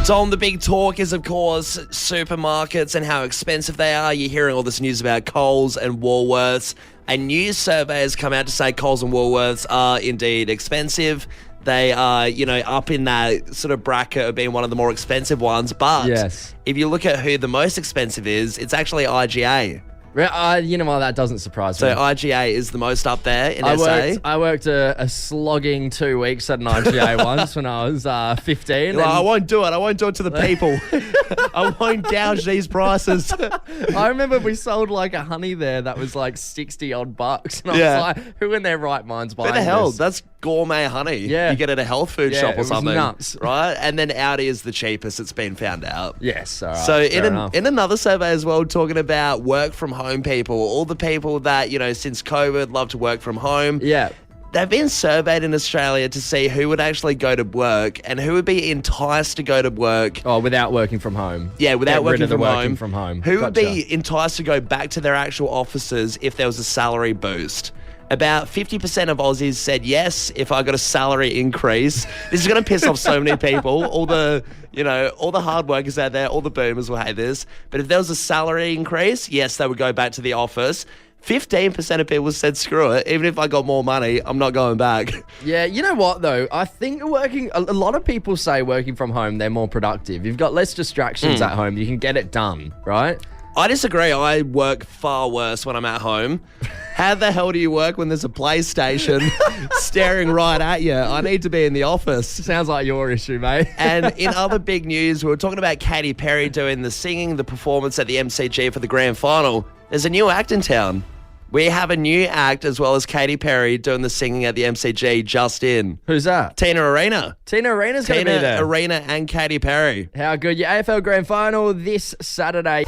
Tom, the big talk is, of course, supermarkets and how expensive they are. You're hearing all this news about Coles and Woolworths. A new survey has come out to say Coles and Woolworths are indeed expensive. They are, up in that sort of bracket of being one of the more expensive ones. But if you look at who the most expensive is, it's actually IGA. You know what? That doesn't surprise me. So IGA is the most up there in SA. I worked a slogging 2 weeks at an IGA once when I was 15. Well, I won't do it. I won't do it to the people. I won't gouge these prices. I remember we sold like a honey there that was like 60 odd bucks. And I was like, who in their right mind's buying this? Who the hell? That's gourmet honey. Yeah. You get it at a health food shop or something. Nuts. Right? And then Audi is the cheapest. It's been found out. Yes. All right. So in another survey as well, talking about work from home people, all the people that, since COVID love to work from home. Yeah. They've been surveyed in Australia to see who would actually go to work and who would be enticed to go to work. Oh, without working from home. Yeah, without working from home. Who would be enticed to go back to their actual offices if there was a salary boost? About 50% of Aussies said yes if I got a salary increase. This is going to piss off so many people. All the hard workers out there, all the boomers will hate this. But if there was a salary increase, yes, they would go back to the office. 15% of people said, screw it. Even if I got more money, I'm not going back. Yeah, you know what, though? I think a lot of people say working from home, they're more productive. You've got less distractions at home. You can get it done, right? I disagree. I work far worse when I'm at home. How the hell do you work when there's a PlayStation staring right at you? I need to be in the office. Sounds like your issue, mate. And in other big news, we were talking about Katy Perry doing the singing, the performance at the MCG for the grand final. There's a new act in town. We have a new act as well as Katy Perry doing the singing at the MCG just in. Who's that? Tina Arena. Tina Arena's going to be there. Tina Arena and Katy Perry. How good. Your AFL grand final this Saturday.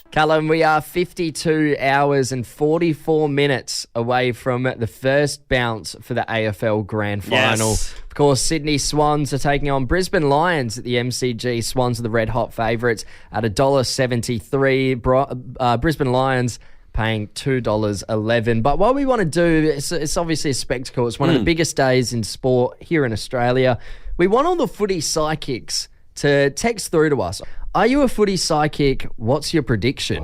Callum, we are 52 hours and 44 minutes away from the first bounce for the AFL Grand Final. Yes. Of course, Sydney Swans are taking on Brisbane Lions at the MCG. Swans are the red-hot favourites at $1.73. Brisbane Lions paying $2.11. But what we want to do, it's obviously a spectacle. It's one of the biggest days in sport here in Australia. We want all the footy psychics to text through to us. Are you a footy psychic? What's your prediction?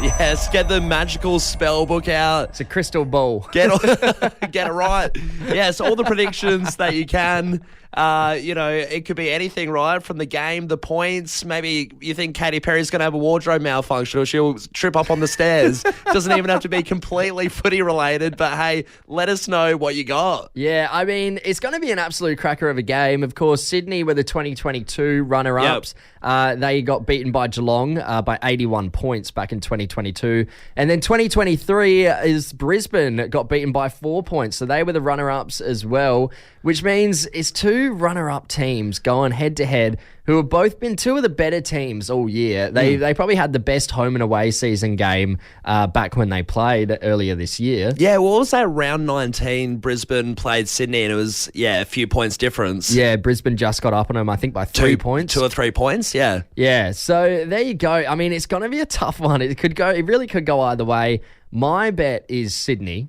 Yes, get the magical spell book out. It's a crystal ball. Get it right. Yes, all the predictions that you can. It could be anything, right? From the game, the points. Maybe you think Katy Perry's going to have a wardrobe malfunction or she'll trip up on the stairs. Doesn't even have to be completely footy related, but hey, let us know what you got. Yeah, I mean, it's going to be an absolute cracker of a game. Of course, Sydney were the 2022 runner-ups. Yep. They got beaten by Geelong by 81 points back in 2022. And then 2023 is Brisbane got beaten by 4 points. So they were the runner-ups as well, which means it's two runner-up teams going head-to-head who have both been two of the better teams all year. They probably had the best home and away season game back when they played earlier this year. Yeah, what was that? Round 19, Brisbane played Sydney and it was, a few points difference. Yeah, Brisbane just got up on them, I think, by 3 points. 2 or 3 points, yeah. Yeah, so there you go. I mean, it's going to be a tough one. It really could go either way. My bet is Sydney.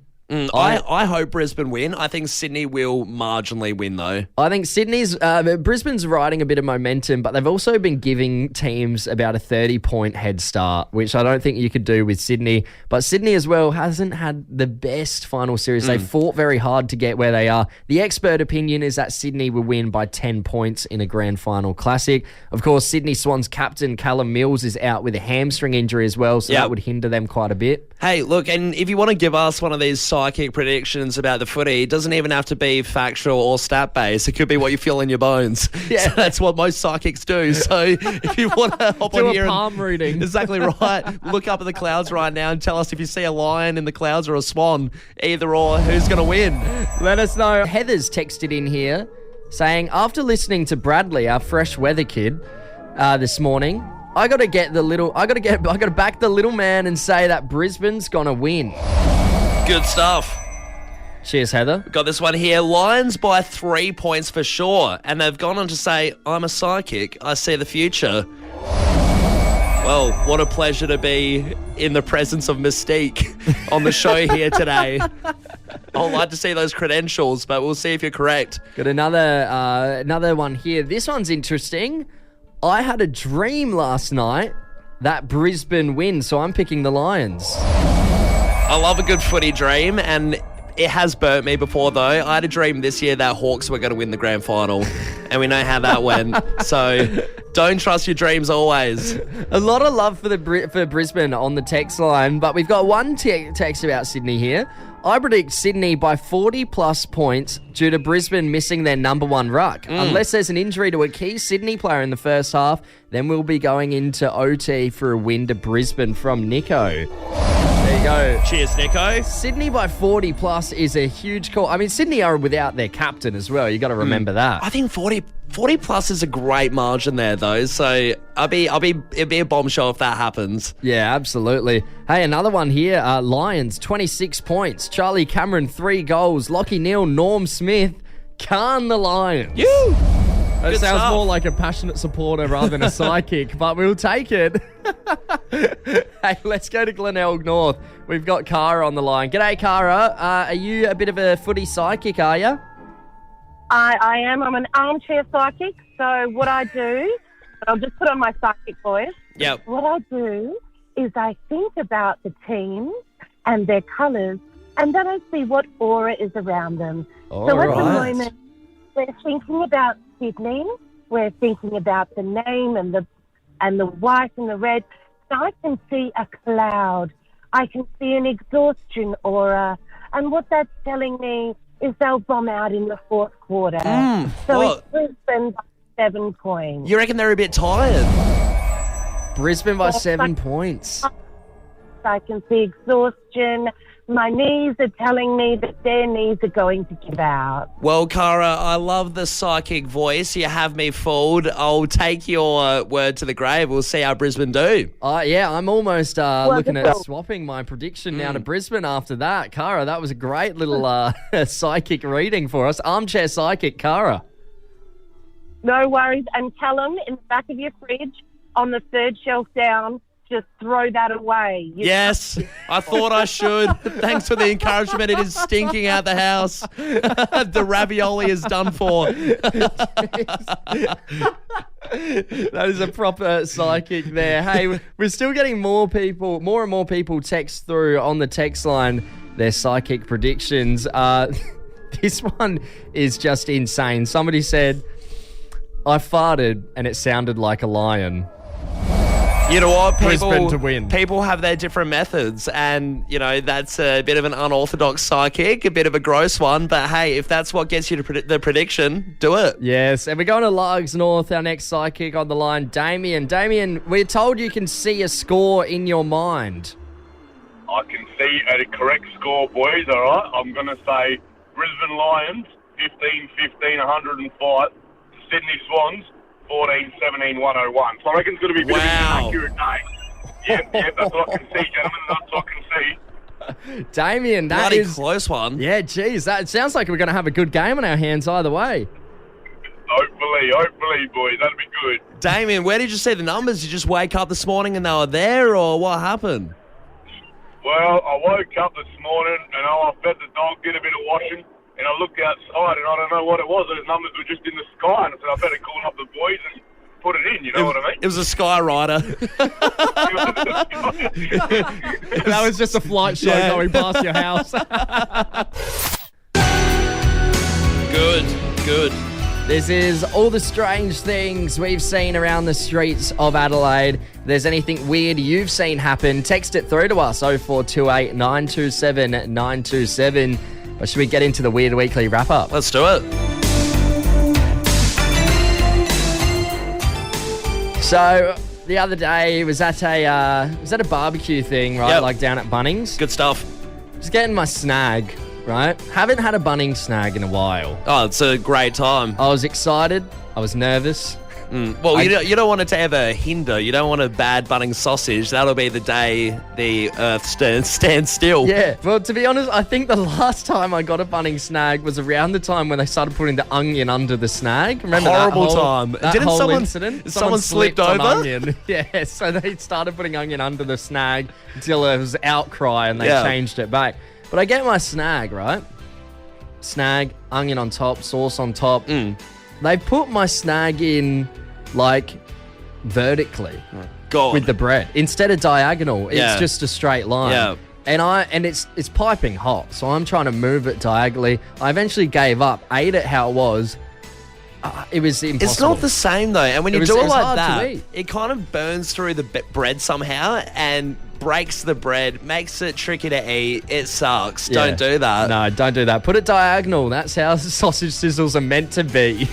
I hope Brisbane win. I think Sydney will marginally win, though. I think Brisbane's riding a bit of momentum, but they've also been giving teams about a 30-point head start, which I don't think you could do with Sydney. But Sydney as well hasn't had the best final series. They fought very hard to get where they are. The expert opinion is that Sydney will win by 10 points in a grand final classic. Of course, Sydney Swans captain Callum Mills is out with a hamstring injury as well, so that would hinder them quite a bit. Hey, look, and if you want to give us one of these psychic predictions about the footy, it doesn't even have to be factual or stat-based. It could be what you feel in your bones. Yeah. So that's what most psychics do. So if you want to hop on here palm reading. Exactly right. Look up at the clouds right now and tell us if you see a lion in the clouds or a swan. Either or, who's going to win? Let us know. Heather's texted in here saying, after listening to Bradley, our fresh weather kid, this morning, I got to back the little man and say that Brisbane's going to win. Good stuff. Cheers, Heather. Got this one here. Lions by 3 points for sure. And they've gone on to say, I'm a psychic. I see the future. Well, what a pleasure to be in the presence of Mystique on the show here today. would like to see those credentials, but we'll see if you're correct. Got another one here. This one's interesting. I had a dream last night that Brisbane win, so I'm picking the Lions. I love a good footy dream, and it has burnt me before, though. I had a dream this year that Hawks were going to win the grand final, and we know how that went. So don't trust your dreams always. A lot of love for Brisbane on the text line, but we've got one text about Sydney here. I predict Sydney by 40-plus points due to Brisbane missing their number one ruck. Unless there's an injury to a key Sydney player in the first half, then we'll be going into OT for a win to Brisbane from Nico. There you go. Cheers, Nico. Sydney by 40-plus is a huge call. I mean, Sydney are without their captain as well. You got to remember that. I think 40 plus is a great margin there, though. So it'd be a bombshell if that happens. Yeah, absolutely. Hey, another one here. Lions, 26 points. Charlie Cameron, 3 goals. Lockie Neal, Norm Smith, Khan the Lions. You. That sounds more like a passionate supporter rather than a psychic, but we'll take it. Hey, let's go to Glenelg North. We've got Cara on the line. G'day, Cara. Are you a bit of a footy psychic, are you? I am. I'm an armchair psychic. So what I do, I'll just put on my psychic voice. Yep. What I do is I think about the teams and their colours, and then I see what aura is around them. At the moment, we're thinking about Sydney. We're thinking about the name and the white and the red. So I can see a cloud. I can see an exhaustion aura. And what that's telling me is they'll bomb out in the fourth quarter. It's Brisbane by 7 points. You reckon they're a bit tired? Brisbane by 7 points. I can see exhaustion. My knees are telling me that their knees are going to give out. Well, Cara, I love the psychic voice. You have me fooled. I'll take your word to the grave. We'll see how Brisbane do. Yeah, I'm almost looking at swapping my prediction now to Brisbane after that. Cara, that was a great little psychic reading for us. Armchair psychic, Cara. No worries. And Callum, in the back of your fridge, on the third shelf down, just throw that away. Yes, I thought I should. Thanks for the encouragement. It is stinking out the house. The ravioli is done for. That is a proper psychic there. Hey, we're still getting more and more people text through on the text line their psychic predictions. This one is just insane. Somebody said, I farted and it sounded like a lion. You know what? Brisbane to win. People have their different methods, and, you know, that's a bit of an unorthodox psychic, a bit of a gross one, but hey, if that's what gets you to the prediction, do it. Yes, and we're going to Largs North, our next psychic on the line, Damien. Damien, we're told you can see a score in your mind. I can see a correct score, boys, all right? I'm going to say Brisbane Lions, 15-15, 105, Sydney Swans, 14-17, 101. So I reckon it's going to be a bit of an accurate day. Yep, that's what I can see, gentlemen. That's what I can see. Damien, that Bloody is close one. Yeah, geez, that sounds like we're going to have a good game on our hands either way. Hopefully, boys. That'll be good. Damien, where did you see the numbers? Did you just wake up this morning and they were there, or what happened? Well, I woke up this morning and I fed the dog, did a bit of washing, and I looked outside and I don't know what it was. Those numbers were just in the sky, and I said I better call up the boys and put it in, you know what I mean? It was a Sky Rider. That was just a flight show going past your house. Good. This is all the strange things we've seen around the streets of Adelaide. If there's anything weird you've seen happen, text it through to us, 0428 927 927. Or should we get into the Weird Weekly wrap-up? Let's do it. So, the other day, was at a barbecue thing, right? Yep. Like down at Bunnings. Good stuff. Just getting my snag, right? Haven't had a Bunnings snag in a while. Oh, it's a great time. I was excited. I was nervous. Well, you don't want it to ever hinder. You don't want a bad Bunnings sausage. That'll be the day the earth stands still. Yeah. Well, to be honest, I think the last time I got a Bunnings snag was around the time when they started putting the onion under the snag. Remember Horrible that time. Didn't whole incident? Someone slipped on over? onion. Yeah, so they started putting onion under the snag until there was outcry and they changed it back. But I get my snag, right? snag, onion on top, sauce on top. Mm. They put my snag in, like, vertically God. with the bread. Instead of diagonal, Yeah. it's just a straight line. Yeah. And it's piping hot, so I'm trying to move it diagonally. I eventually gave up, ate it how it was. It was impossible. It's not the same, though. And when you do it it's like hard to that, eat. it kind of burns through the bread somehow and breaks the bread, makes it tricky to eat. It sucks. Yeah. Don't do that. No, don't do that. Put it diagonal. That's how sausage sizzles are meant to be.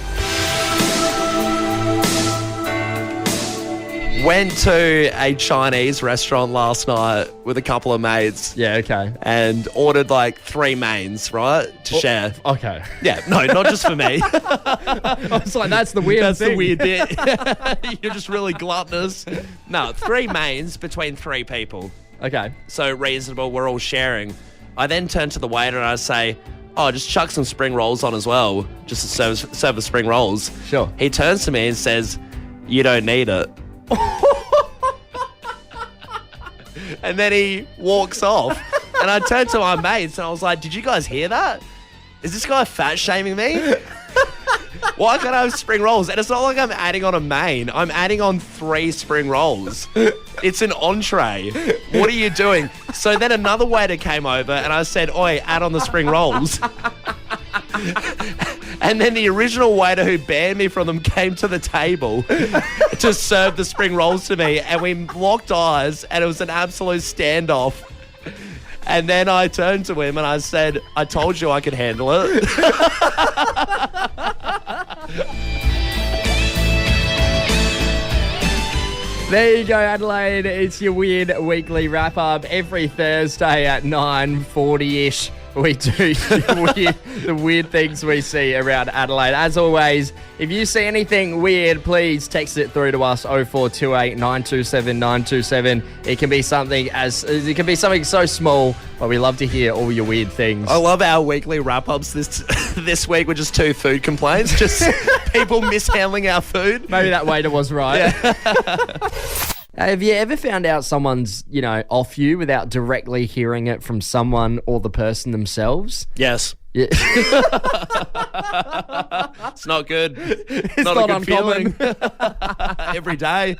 Went to a Chinese restaurant last night with a couple of mates. Yeah, okay. And ordered like 3 mains, right? To share. Okay. Yeah, no, not just for me. I was like, that's the weird That's thing. the weird bit. You're just really gluttonous. No, 3 mains between 3 people. Okay. So reasonable, we're all sharing. I then turn to the waiter and I say, oh, just chuck some spring rolls on as well. Just to serve the spring rolls. Sure. He turns to me and says, you don't need it. And then he walks off. And I turned to my mates and I was like, did you guys hear that? Is this guy fat shaming me? Why can't I have spring rolls? And it's not like I'm adding on a main. I'm adding on 3 spring rolls. It's an entree. What are you doing? So then another waiter came over and I said, oi, add on the spring rolls. And then the original waiter who banned me from them came to the table to serve the spring rolls to me. And we locked eyes and it was an absolute standoff. And then I turned to him and I said, I told you I could handle it. There you go, Adelaide. It's your weird weekly wrap-up. Every Thursday at 9:40-ish, we do the weird things we see around Adelaide. As always, if you see anything weird, please text it through to us, 0428 927 927. It can be something so small, but we love to hear all your weird things. I love our weekly wrap-ups this week with just 2 food complaints. Just people mishandling our food. Maybe that waiter was right. Yeah. Have you ever found out someone's, off you without directly hearing it from someone or the person themselves? Yes. Yeah. It's not good. It's not a good uncommon. feeling. Every day.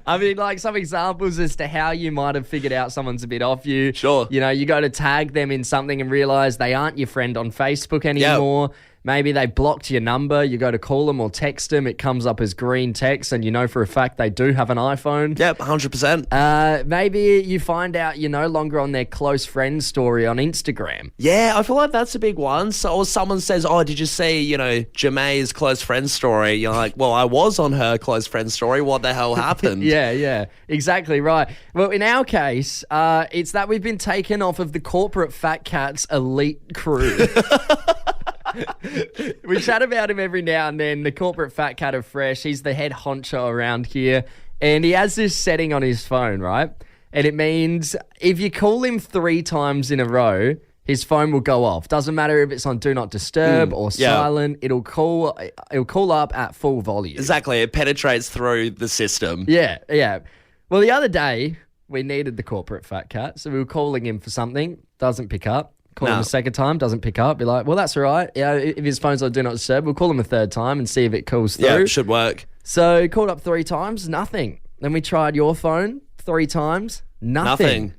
I mean, like some examples as to how you might have figured out someone's a bit off you. Sure. You go to tag them in something and realize they aren't your friend on Facebook anymore. Yep. Maybe they blocked your number. You go to call them or text them. It comes up as green text and you know for a fact they do have an iPhone. Yep, 100%. Maybe you find out you're no longer on their close friends story on Instagram. Yeah, I feel like that's a big one. So or someone says, oh, did you see, Jemai's close friend story? You're like, well, I was on her close friend story. What the hell happened? Yeah, exactly right. Well, in our case, it's that we've been taken off of the corporate Fat Cats elite crew. We chat about him every now and then. The corporate Fat Cat of Fresh. He's the head honcho around here. And he has this setting on his phone, right? And it means if you call him 3 times in a row, his phone will go off. Doesn't matter if it's on Do Not Disturb or silent. It'll call up at full volume. Exactly. It penetrates through the system. Yeah. Well, the other day, we needed the corporate Fat Cat. So we were calling him for something. Doesn't pick up. Call him a second time, doesn't pick up. Be like, well, that's all right. Yeah, if his phone's on Do Not Disturb, we'll call him a third time and see if it calls through. Yeah, it should work. So called up 3 times, nothing. Then we tried your phone 3 times, nothing.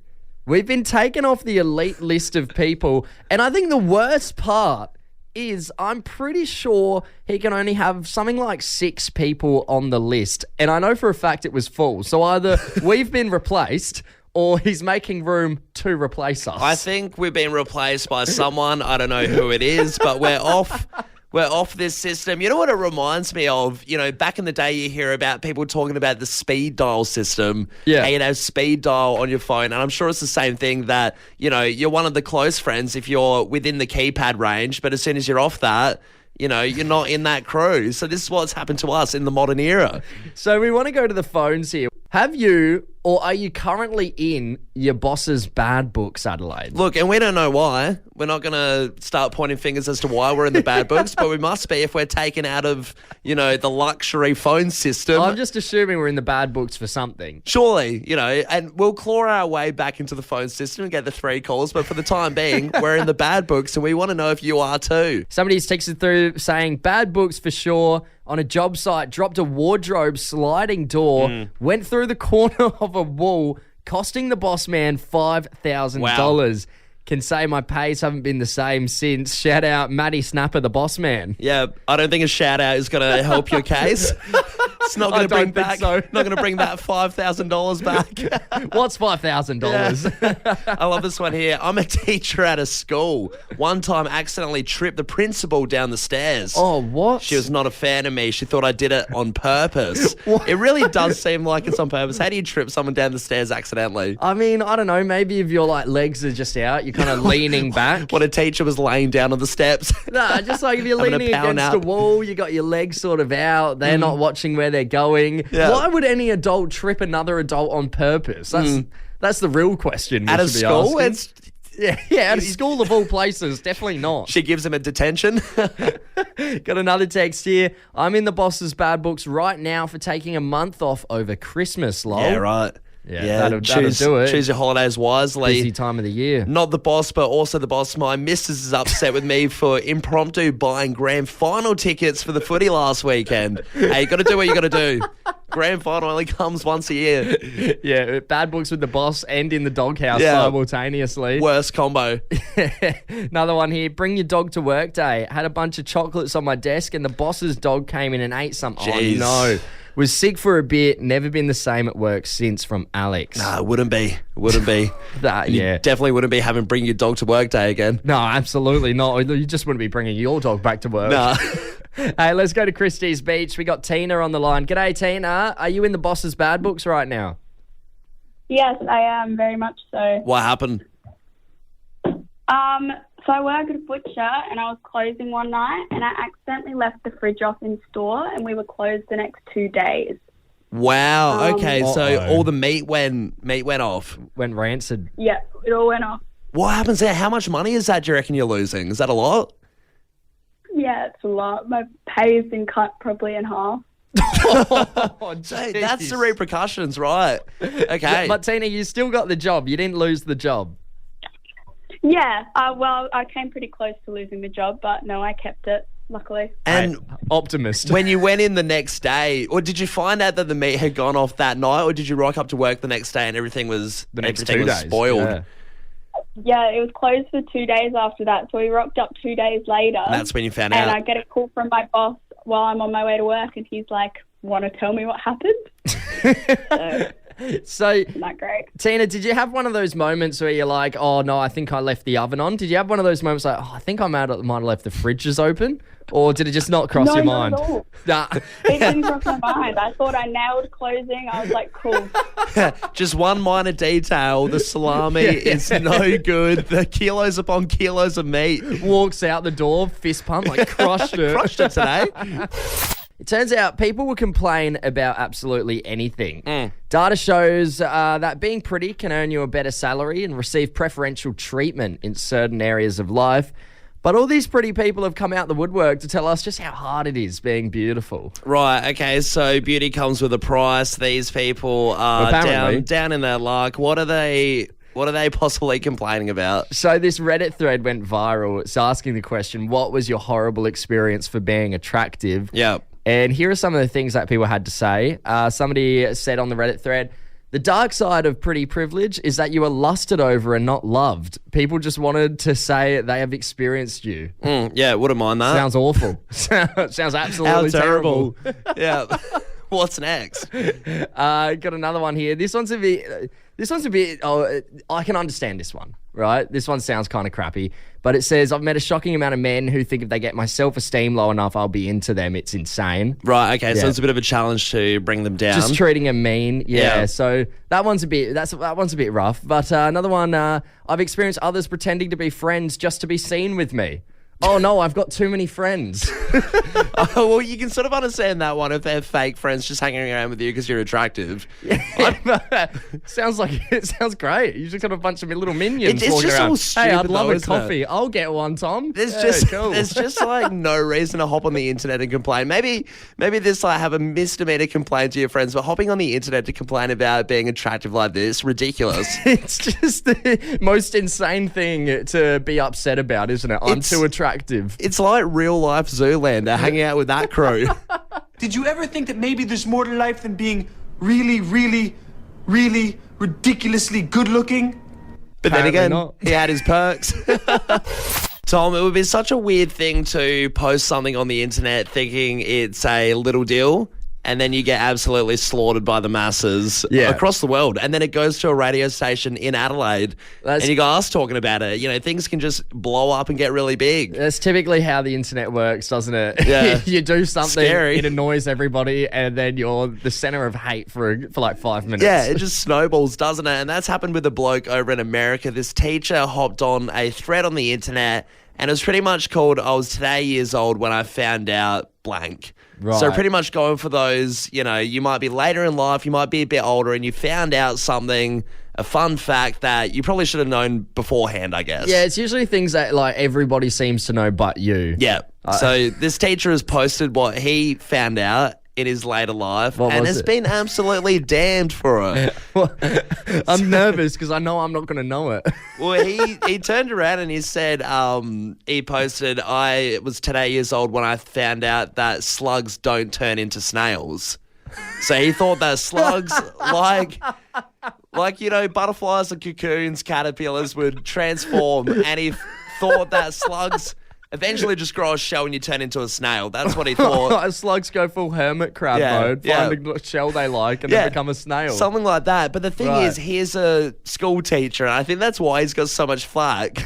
We've been taken off the elite list of people. And I think the worst part is I'm pretty sure he can only have something like 6 people on the list. And I know for a fact it was full. So either we've been replaced or he's making room to replace us. I think we've been replaced by someone. I don't know who it is, but we're off. We're off this system. You know what it reminds me of? Back in the day, you hear about people talking about the speed dial system. Yeah. How you'd have speed dial on your phone. And I'm sure it's the same thing that, you're one of the close friends if you're within the keypad range. But as soon as you're off that, you're not in that crew. So this is what's happened to us in the modern era. So we want to go to the phones here. Have you or are you currently in your boss's bad books, Adelaide? Look, and we don't know why. We're not going to start pointing fingers as to why we're in the bad books, but we must be if we're taken out of, the luxury phone system. I'm just assuming we're in the bad books for something. Surely, and we'll claw our way back into the phone system and get the 3 calls, but for the time being, we're in the bad books, and we want to know if you are too. Somebody's texted through saying, bad books for sure. On a job site, dropped a wardrobe sliding door, went through the corner of a wall, costing the boss man $5,000. Wow. Can say my pays haven't been the same since. Shout out Matty Snapper, the boss man. Yeah, I don't think a shout out is going to help your case. It's not going to bring back. Not going to bring that $5,000 back. What's $5,000? I love this one here. I'm a teacher at a school. One time, accidentally tripped the principal down the stairs. Oh, what? She was not a fan of me. She thought I did it on purpose. It really does seem like it's on purpose. How do you trip someone down the stairs accidentally? I mean, I don't know. Maybe if your legs are just out, you're kind of leaning back. What a teacher was laying down on the steps. Nah, just like if you're leaning against a wall, you got your legs sort of out. They're not watching where they're going. Yeah. Why would any adult trip another adult on purpose? That's the real question. At a school? Yeah, at a school of all places, definitely not. She gives him a detention. Got another text here. I'm in the boss's bad books right now for taking a month off over Christmas, lol. Yeah, right. Yeah, that'll do it. Choose your holidays wisely. Busy time of the year. Not the boss, but also the boss. My missus is upset with me for impromptu buying grand final tickets for the footy last weekend. Hey, you got to do what you got to do. Grand final only comes once a year. Yeah, bad books with the boss and in the doghouse simultaneously. Worst combo. Another one here. Bring your dog to work day. Had a bunch of chocolates on my desk and the boss's dog came in and ate some. Jeez. Oh, no. Was sick for a bit. Never been the same at work since, from Alex. Nah, wouldn't be. Yeah. Definitely wouldn't be having bring your dog to work day again. No, absolutely not. You just wouldn't be bringing your dog back to work. Nah. Hey, let's go to Christie's Beach. We got Tina on the line. G'day, Tina. Are you in the boss's bad books right now? Yes, I am, very much so. What happened? So I work at a butcher and I was closing one night and I accidentally left the fridge off in store and we were closed the next 2 days. Wow. Okay, so all the meat went off. Went rancid. Yeah, it all went off. What happens there? How much money is that, do you reckon you're losing? Is that a lot? Yeah, it's a lot. My pay has been cut probably in half. Hey, that's the repercussions, right? Okay. But Tina, you still got the job. You didn't lose the job. Yeah, well, I came pretty close to losing the job, but no, I kept it, luckily. And optimist. When you went in the next day, or did you find out that the meat had gone off that night, or did you rock up to work the next day and everything was spoiled? Yeah, it was closed for 2 days after that, so we rocked up 2 days later. And that's when you found out. And I get a call from my boss while I'm on my way to work, and he's like, want to tell me what happened? So, not great. Tina, did you have one of those moments where you're like, oh, no, I think I left the oven on? Did you have one of those moments like, oh, I think I might have left the fridges open? Or did it just not cross your mind? No, not at all. Nah. It didn't cross my mind. I thought I nailed closing. I was like, cool. Just one minor detail. The salami is no good. The kilos upon kilos of meat. Walks out the door, fist pump, like crushed it. Crushed it today. It turns out people will complain about absolutely anything. Data shows that being pretty can earn you a better salary and receive preferential treatment in certain areas of life. But all these pretty people have come out the woodwork to tell us just how hard it is being beautiful. Right, okay, so beauty comes with a price. These people are down in their luck. What are they possibly complaining about? So this Reddit thread went viral. It's asking the question, what was your horrible experience for being attractive? Yeah. And here are some of the things that people had to say. Somebody said on the Reddit thread, the dark side of pretty privilege is that you are lusted over and not loved. People just wanted to say they have experienced you. Yeah, wouldn't mind that. Sounds awful. Sounds absolutely terrible. Yeah. What's next? Got another one here. This one's a bit. Oh, I can understand this one, right? This one sounds kind of crappy, but it says I've met a shocking amount of men who think if they get my self-esteem low enough, I'll be into them. It's insane. Right. Okay. So it's a bit of a challenge to bring them down. Just treating them mean. Yeah. So that one's a bit rough. But another one. I've experienced others pretending to be friends just to be seen with me. Oh, no, I've got too many friends. Oh, well, you can sort of understand that one if they're fake friends just hanging around with you because you're attractive. Sounds great. You just got a bunch of little minions It's walking just around. all stupid, Hey, I'd love though, a isn't it? coffee. I'll get one, Tom. There's Cool. just like no reason to hop on the internet and complain. Maybe this like have a misdemeanor complaint to your friends, but hopping on the internet to complain about being attractive like this, ridiculous. It's just the most insane thing to be upset about, isn't it? I'm too attractive. It's like real life Zoolander hanging out with that crew. Did you ever think that maybe there's more to life than being really, really, really ridiculously good looking? But then Apparently again, not. he had his perks. Tom, it would be such a weird thing to post something on the internet thinking it's a little deal, and then you get absolutely slaughtered by the masses across the world. And then it goes to a radio station in Adelaide, and you got us talking about it. You know, things can just blow up and get really big. That's typically how the internet works, doesn't it? Yeah. You do something, Scary. it annoys everybody, and then you're the center of hate for like 5 minutes. Yeah, it just snowballs, doesn't it? And that's happened with a bloke over in America. This teacher hopped on a thread on the internet, and it was pretty much called, I was today years old when I found out blank. Right. So pretty much going for those, you know, you might be later in life, you might be a bit older, and you found out something, a fun fact that you probably should have known beforehand, I guess. Yeah, it's usually things that like everybody seems to know but you. Yeah. So this teacher has posted what he found out in his later life, What and was has it? been absolutely damned for it. I'm nervous because I know I'm not going to know it. Well, he turned around and he said, he posted, I was today years old when I found out that slugs don't turn into snails. So he thought that slugs, like, you know, butterflies and cocoons, caterpillars would transform, and he thought that slugs eventually just grow a shell and you turn into a snail. That's what he thought. Slugs go full hermit crab Yeah, mode, yeah. find a shell they like, and then become a snail. Something like that. But the thing Right. is, he's a school teacher, and I think that's why he's got so much flack.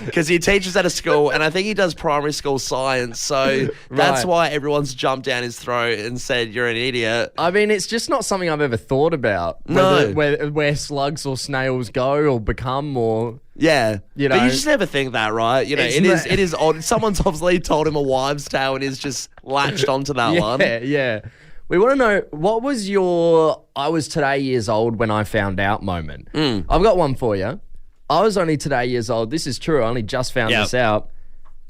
Because he teaches at a school, and I think he does primary school science, so that's Right. why everyone's jumped down his throat and said, you're an idiot. I mean, it's just not something I've ever thought about. No. Where slugs or snails go or become or... Yeah. You But know. you just never think that, right? You know, it is odd. Someone's obviously told him a wives' tale and he's just latched onto that one. Yeah. We want to know, what was your I was today years old when I found out moment? I've got one for you. I was only today years old. This is true. I only just found this out.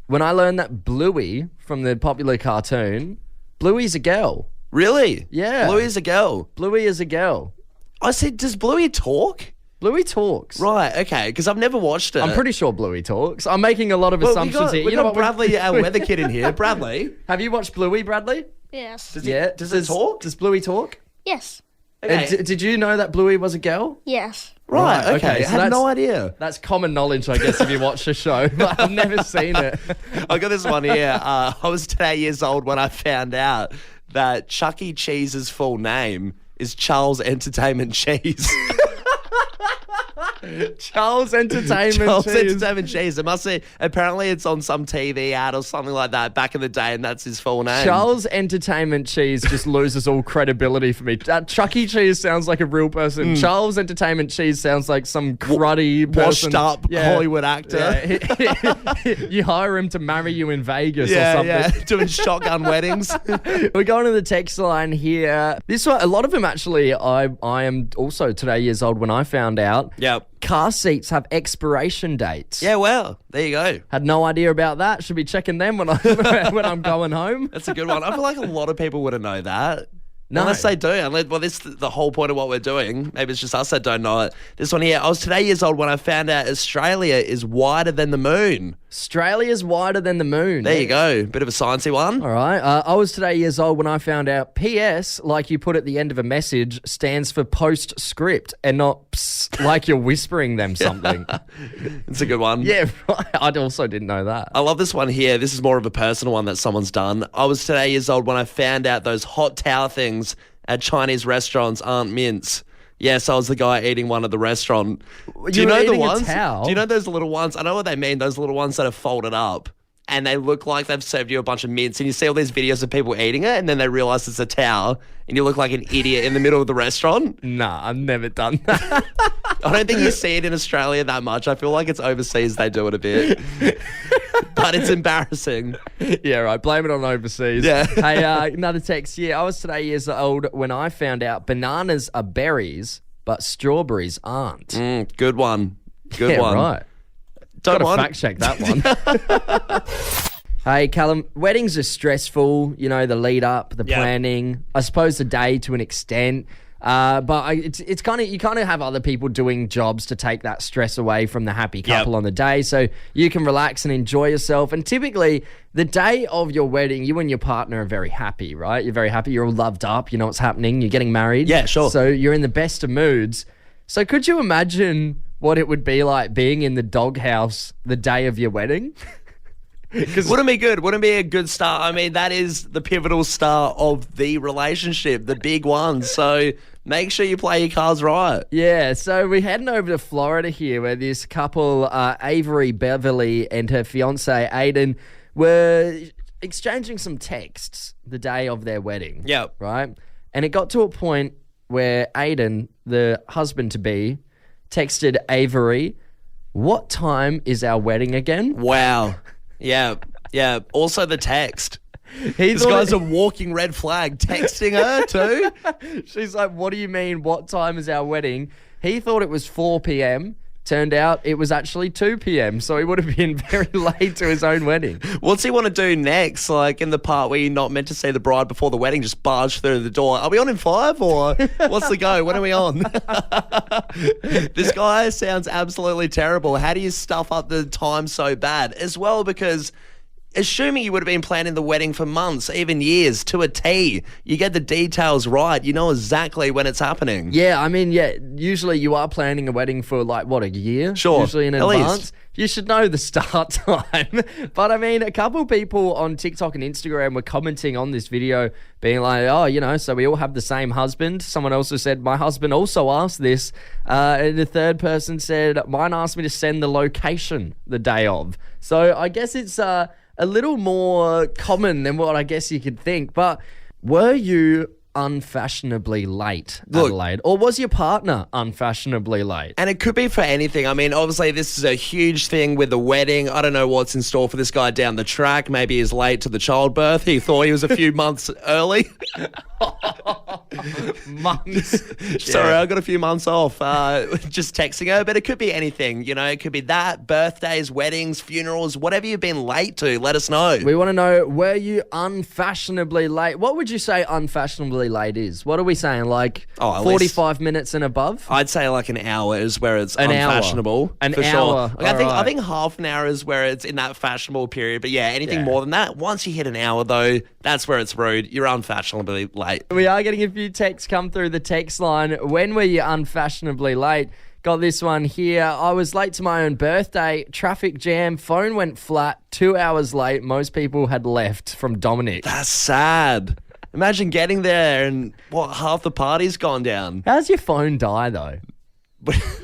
When I learned that Bluey from the popular cartoon, Bluey's a girl. Really? Yeah. Bluey's a girl. Bluey is a girl. I said, does Bluey talk? Bluey talks. Right, okay, because I've never watched it. I'm pretty sure Bluey talks. I'm making a lot of assumptions here. We You know got what? Bradley, our weather kid, in here. Bradley. Have you watched Bluey, Bradley? Yes. Does it talk? Does Bluey talk? Yes. Okay. Did you know that Bluey was a girl? Yes. Right, Right, okay. okay, I so had that's- no idea. That's common knowledge, I guess, if you watch the show. But I've never seen it. I got this one here. I was today years old when I found out that Chuck E. Cheese's full name is Charles Entertainment Cheese. Charles Entertainment Charles Cheese. Entertainment Cheese. It must be, apparently it's on some TV ad or something like that back in the day, and that's his full name. Charles Entertainment Cheese just loses all credibility for me. Chuck E. Cheese sounds like a real person. Charles Entertainment Cheese sounds like some cruddy person. Washed up Hollywood actor. Yeah. You hire him to marry you in Vegas or Yeah, something. yeah. Doing shotgun weddings. We're going to the text line here. This one, a lot of them actually, I am also today years old when I found out. Yep. Car seats have expiration dates. Yeah, well, there you go. Had no idea about that. Should be checking them when I'm going home. That's a good one. I feel like a lot of people wouldn't know that. No. Unless they do. Well, this is the whole point of what we're doing. Maybe it's just us that don't know it. This one here. I was today years old when I found out Australia is wider than the moon. Australia's wider than the moon. There you go. Bit of a sciencey one. All right. I was today years old when I found out PS, like you put at the end of a message, stands for postscript and not psst, like you're whispering them something. It's a good one. Yeah, right. I also didn't know that. I love this one here. This is more of a personal one that someone's done. I was today years old when I found out those hot tower things at Chinese restaurants aren't mints. Yes, I was the guy eating one at the restaurant. Do you were know the eating a ones? towel? Do you know those little ones? I know what they mean. Those little ones that are folded up. and they look like they've served you a bunch of mints, and you see all these videos of people eating it, and then they realise it's a towel, and you look like an idiot in the middle of the restaurant. Nah, I've never done that. I don't think you see it in Australia that much. I feel like it's overseas they do it a bit. But it's embarrassing. Yeah, right. Blame it on overseas. Yeah. Hey, another text here. I was today years old when I found out bananas are berries, but strawberries aren't. Good one. Good Yeah, one. right. Don't Gotta want fact check that one. Hey, Callum, weddings are stressful, you know, the lead up, the planning, I suppose the day to an extent. But it's kind of, you kind of have other people doing jobs to take that stress away from the happy couple on the day, so you can relax and enjoy yourself. And typically, the day of your wedding, you and your partner are very happy, right? You're very happy. You're all loved up. You know what's happening. You're getting married. Yeah, sure. So you're in the best of moods. So could you imagine what it would be like being in the doghouse the day of your wedding? Wouldn't be good. Wouldn't be a good start. I mean, that is the pivotal start of the relationship, the big one. So make sure you play your cards right. Yeah, so we're heading over to Florida here where this couple, Avery Beverly and her fiance Aiden, were exchanging some texts the day of their wedding. Yep. Right? And it got to a point where Aiden, the husband-to-be, texted Avery, "What time is our wedding again?" Wow. Yeah. Yeah. Also the text. This thought guy's a walking red flag. Texting her too. She's like, "What do you mean? What time is our wedding?" He thought it was 4 p.m. Turned out it was actually 2 p.m. So he would have been very late to his own wedding. What's he want to do next? Like in the part where you're not meant to see the bride before the wedding, just barge through the door. Are we on in 5 or what's the go? When are we on? This guy sounds absolutely terrible. How do you stuff up the time so bad? As well, because assuming you would have been planning the wedding for months, even years, to a T, you get the details right. You know exactly when it's happening. Yeah, I mean, yeah, usually you are planning a wedding for like, what, a year? Sure. Usually in at advance. least. You should know the start time. But I mean, a couple of people on TikTok and Instagram were commenting on this video being like, oh, you know, so we all have the same husband. Someone also said, my husband also asked this. And the third person said, mine asked me to send the location the day of. So I guess it's a little more common than what I guess you could think. But were you unfashionably late, Adelaide? Or was your partner unfashionably late? And it could be for anything. I mean, obviously, this is a huge thing with the wedding. I don't know what's in store for this guy down the track. Maybe he's late to the childbirth. He thought he was a few months early. Months. Sorry, I got a few months off just texting her. But it could be anything. You know, it could be that, birthdays, weddings, funerals, whatever you've been late to. Let us know. We want to know, were you unfashionably late? What would you say unfashionably late is? What are we saying? Like 45 minutes and above? I'd say like an hour is where it's An hour. unfashionable. An for hour. Sure. Like, I Alright. think half an hour is where it's in that fashionable period. But yeah, anything more than that, once you hit an hour though, that's where it's rude. You're unfashionably late. We are getting a few texts come through the text line. When were you unfashionably late? Got this one here. I was late to my own birthday. Traffic jam. Phone went flat. 2 hours late. Most people had left. From Dominic. That's sad. Imagine getting there and half the party's gone down. How's your phone die though?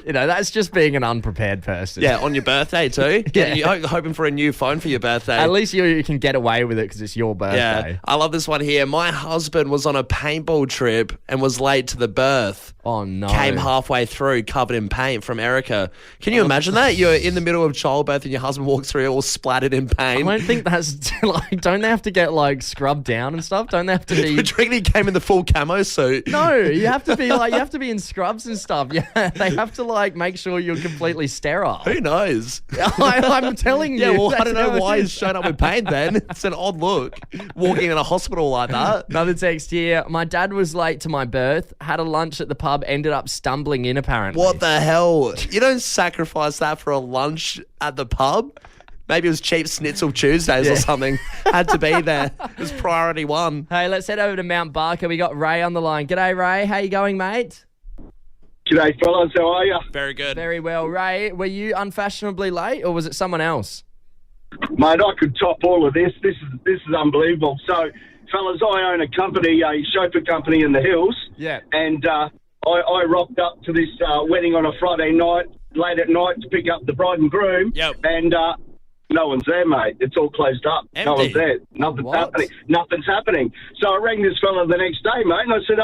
You know, that's just being an unprepared person. Yeah, on your birthday too. Hoping for a new phone for your birthday. At least you can get away with it because it's your birthday. Yeah, I love this one here. My husband was on a paintball trip and was late to the birth. Oh, no. Came halfway through covered in paint from Erica. Can you imagine that? You're in the middle of childbirth and your husband walks through all splattered in paint. I don't think that's like, don't they have to get like scrubbed down and stuff? Don't they have to be... Do you reckon he came in the full camo suit? No, you have to be like, you have to be in scrubs and stuff. Yeah, they have to like make sure you're completely sterile. Who knows? I'm telling you. Yeah, well, I that's don't know how it why is. he's shown up with paint then. It's an odd look, walking in a hospital like that. Another text here. My dad was late to my birth, had a lunch at the pub, ended up stumbling in apparently. What the hell? You don't sacrifice that for a lunch at the pub? Maybe it was cheap schnitzel Tuesdays or something. Had to be there. It was priority one. Hey, let's head over to Mount Barker. We got Ray on the line. G'day, Ray. How you going, mate? G'day, fellas. How are you? Very good. Very well. Ray, were you unfashionably late or was it someone else? Mate, I could top all of this. This is unbelievable. So, fellas, I own a company, a chauffeur company in the hills. Yeah. And I rocked up to this wedding on a Friday night, late at night, to pick up the bride and groom. Yep. And No one's there, mate. It's all closed up. Empty. No one's there. Nothing's What? happening. Nothing's happening. So I rang this fella the next day, mate, and I said,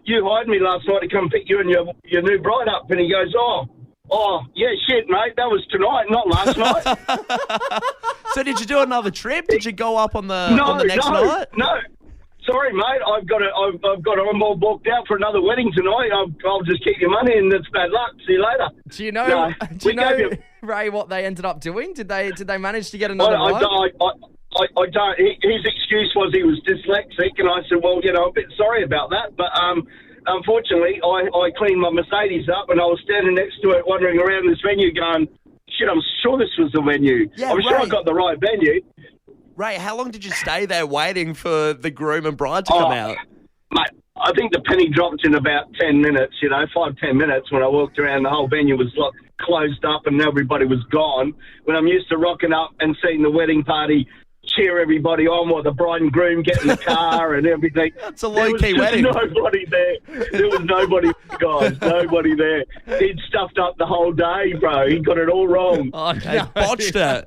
you hired me last night to come pick you and your new bride up. And he goes, yeah, shit, mate. That was tonight, not last night. So did you do another trip? Did you go up on the next night? No. Sorry, mate. I've got I'm all booked out for another wedding tonight. I'll just keep your money, and it's bad luck. See you later. Do you know, Ray, what they ended up doing? Did they manage to get another one? I don't. His excuse was he was dyslexic, and I said, well, a bit sorry about that, but unfortunately, I cleaned my Mercedes up, and I was standing next to it, wandering around this venue, going, shit, I'm sure this was the venue. Yeah, I'm sure I got the right venue. Ray, how long did you stay there waiting for the groom and bride to come out? Mate, I think the penny dropped in about 10 minutes, 5-10 minutes when I walked around. The whole venue was closed up and everybody was gone. When I'm used to rocking up and seeing the wedding party cheer everybody on while the bride and groom get in the car and everything. It's a low-key wedding. There was nobody there. There was nobody, guys. Nobody there. He'd stuffed up the whole day, bro. He got it all wrong. Oh, no. Botched it.